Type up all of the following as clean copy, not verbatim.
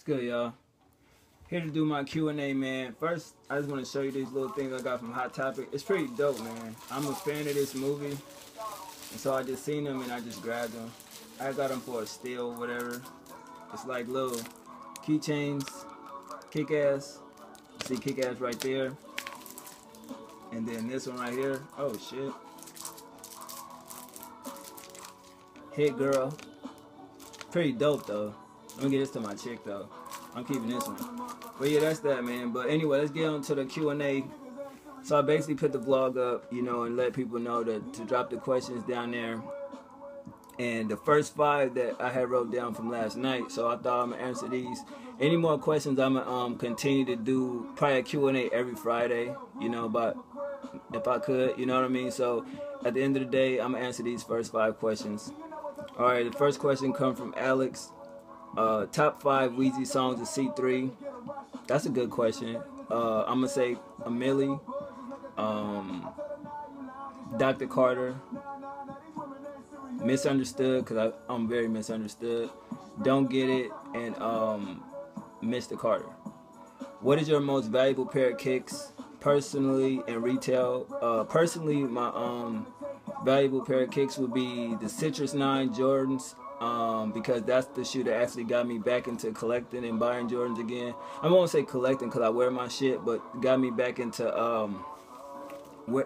It's good, y'all. Here to do my Q&A, man. First, I just want to show you these little things I got from Hot Topic. It's pretty dope, man. I'm a fan of this movie, and so I just seen them and I just grabbed them. I got them for a steal, whatever. It's like little keychains, kick-ass. You see kick-ass right there. And then this one right here. Oh, shit. Hit Girl. Pretty dope, though. Let me get this to my chick, though. I'm keeping this one. But yeah, that's that, man. But anyway, let's get on to the Q&A. So I basically put the vlog up, you know, and let people know to drop the questions down there. And the first 5 that I had wrote down from last night, so I thought I'm going to answer these. Any more questions, I'm going to continue to do probably a Q&A every Friday, you know, but if I could, you know what I mean? So at the end of the day, I'm going to answer these first 5 questions. All right, the first question comes from Alex. Top 5 Weezy songs of C3. That's a good question. I'm gonna say A Milli, Dr. Carter, Misunderstood, because I'm very misunderstood, Don't Get It, and Mr. Carter. What is your most valuable pair of kicks, personally and retail? Personally, my valuable pair of kicks would be the Citrus 9 Jordans. Because that's the shoe that actually got me back into collecting and buying Jordans again. I won't say collecting because I wear my shit, but got me back into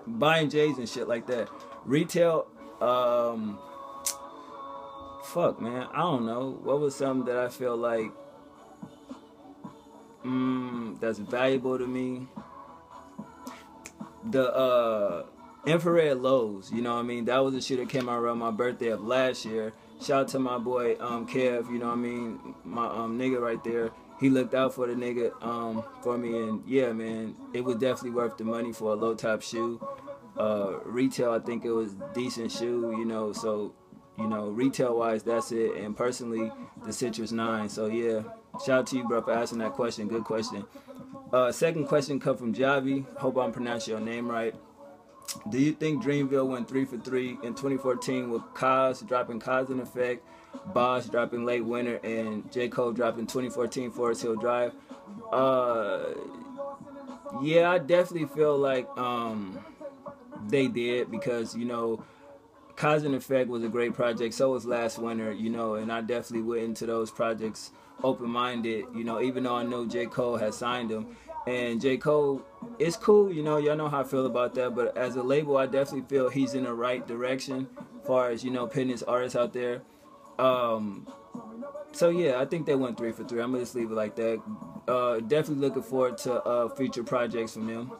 buying J's and shit like that. Retail, fuck, man, I don't know. What was something that I feel like that's valuable to me? The infrared lows, you know what I mean? That was a shoe that came out around my birthday of last year. Shout out to my boy Kev, you know what I mean? My nigga right there. He looked out for the nigga for me, and yeah, man, it was definitely worth the money for a low top shoe. Retail, I think it was decent shoe, you know, so, you know, retail wise, that's it. And personally, the Citrus 9. So yeah, shout out to you, bro, for asking that question. Good question. Second question come from Javi. Hope I'm pronouncing your name right. Do you think Dreamville went 3 for 3 in 2014 with Cos dropping Cause and Effect, Boss dropping Late Winter, and J. Cole dropping 2014 Forest Hill Drive? Yeah, I definitely feel like they did, because, you know, Cause and Effect was a great project. So was Last Winter, you know, and I definitely went into those projects open-minded, you know, even though I know J. Cole has signed them. And J. Cole, it's cool, you know, y'all know how I feel about that, but as a label, I definitely feel he's in the right direction as far as, you know, putting his artists out there. So yeah, I think they went 3 for 3. I'm gonna just leave it like that. Definitely looking forward to future projects from them.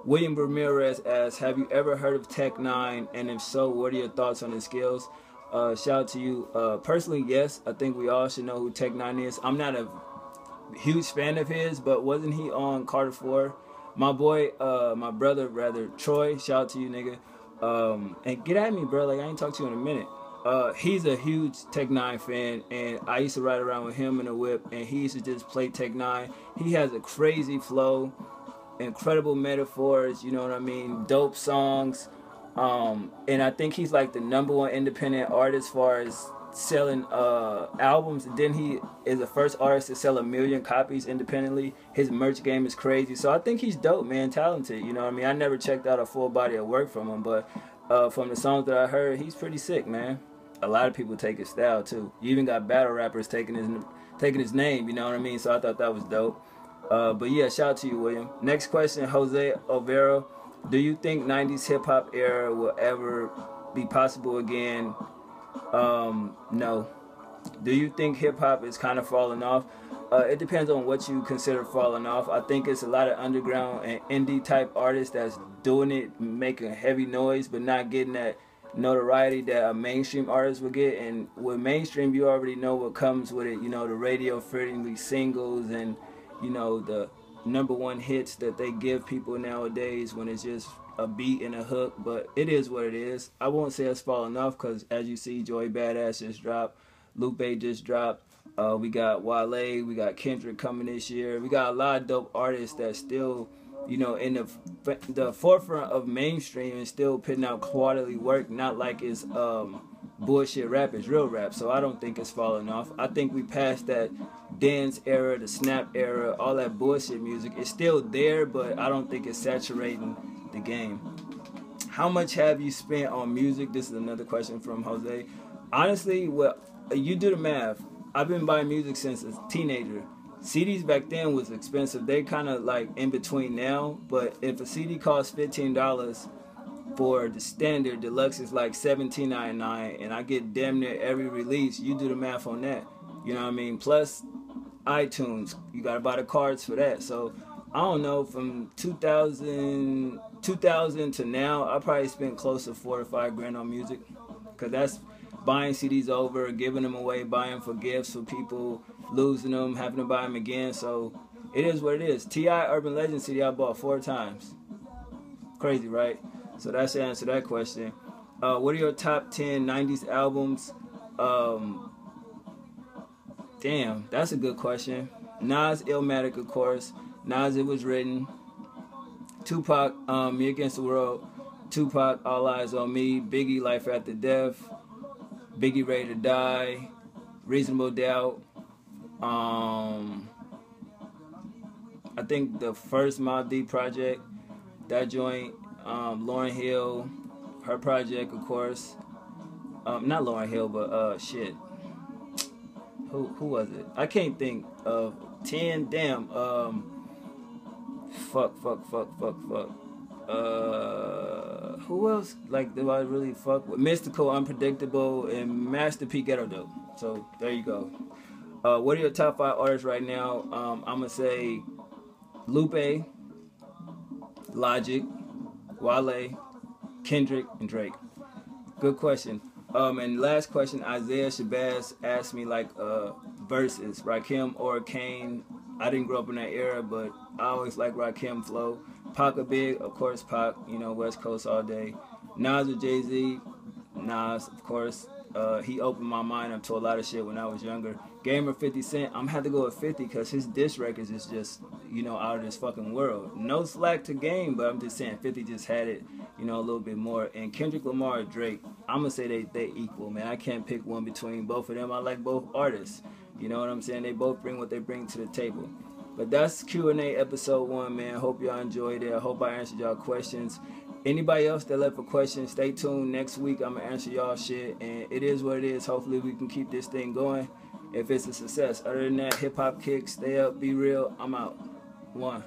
William Ramirez asks, have you ever heard of Tech 9? And if so, what are your thoughts on his skills? Shout out to you. Personally, yes, I think we all should know who Tech 9 is. I'm not a huge fan of his, but wasn't he on Carter 4? My boy, my brother rather, Troy, shout out to you, nigga. And get at me, bro, like I ain't talked to you in a minute. He's a huge Tech 9 fan, and I used to ride around with him in a whip, and he used to just play Tech 9. He has a crazy flow, incredible metaphors, you know what I mean, dope songs, and I think he's like the #1 independent artist as far as selling albums. And then he is the first artist to sell 1 million copies independently. His merch game is crazy, so I think he's dope, man, talented, you know what I mean? I never checked out a full body of work from him, but from the songs that I heard, he's pretty sick, man. A lot of people take his style too. You even got battle rappers taking his name, you know what I mean? So I thought that was dope. But yeah, shout out to you, William. Next question, Jose Olvera. Do you think 90s hip-hop era will ever be possible again? No. Do you think hip-hop is kind of falling off? It depends on what you consider falling off. I think it's a lot of underground and indie type artists that's doing it, making heavy noise, but not getting that notoriety that a mainstream artist would get. And with mainstream, you already know what comes with it, you know, the radio friendly singles and, you know, the #1 hits that they give people nowadays when it's just a beat and a hook. But it is what it is. I won't say it's falling off, because as you see, Joey Badass just dropped, Lupe just dropped, we got Wale, we got Kendrick coming this year. We got a lot of dope artists that still, you know, in the forefront of mainstream and still putting out quality work. Not like it's bullshit rap is real rap. So I don't think it's falling off. I think we passed that dance era, the snap era, all that bullshit music. It's still there, but I don't think it's saturating the game. How much have you spent on music? This is another question from Jose. Honestly, well, you do the math. I've been buying music since a teenager. CDs back then was expensive. They kind of like in between now. But if a CD costs $15 for the standard, deluxe is like $17.99, and I get damn near every release. You do the math on that. You know what I mean? Plus iTunes, you gotta buy the cards for that. So I don't know, from 2000 to now, I probably spent close to $4 to $5 grand on music, cause that's buying CDs over, giving them away, buying for gifts for people, losing them, having to buy them again. So it is what it is. T.I. Urban Legend CD I bought 4 times. Crazy, right? So that's the answer to that question. What are your top 10 90s albums? Damn, that's a good question. Nas, Illmatic, of course. Nas, It Was Written. Tupac, Me Against the World. Tupac, All Eyes on Me. Biggie, Life After Death. Biggie, Ready to Die. Reasonable Doubt. I think the first Mobb Deep project, that joint. Lauryn Hill, her project, of course. Not Lauryn Hill, but shit. Who was it? I can't think of 10. Damn. Fuck. Who else? Like, do I really fuck with? Mystical, Unpredictable, and Master P Ghetto Dope. So there you go. What are your top 5 artists right now? I'm gonna say Lupe, Logic, Wale, Kendrick, and Drake. Good question. And last question, Isaiah Shabazz asked me like verses, Rakim or Kane. I didn't grow up in that era, but I always like Rakim flow. Pac a big, of course Pac, you know, West Coast all day. Nas or Jay-Z? Nas, of course. He opened my mind up to a lot of shit when I was younger. Game or 50 Cent? I'm gonna have to go with 50 because his diss records is just, you know, out of this fucking world. No slack to Game, but I'm just saying 50 just had it, you know, a little bit more. And Kendrick Lamar or Drake, I'm gonna say they equal, man. I can't pick one between both of them. I like both artists. You know what I'm saying? They both bring what they bring to the table. But that's Q&A episode 1, man. Hope y'all enjoyed it. I hope I answered y'all questions. Anybody else that left a question, stay tuned. Next week, I'm going to answer y'all shit. And it is what it is. Hopefully, we can keep this thing going if it's a success. Other than that, hip-hop kicks, stay up, be real. I'm out. 1.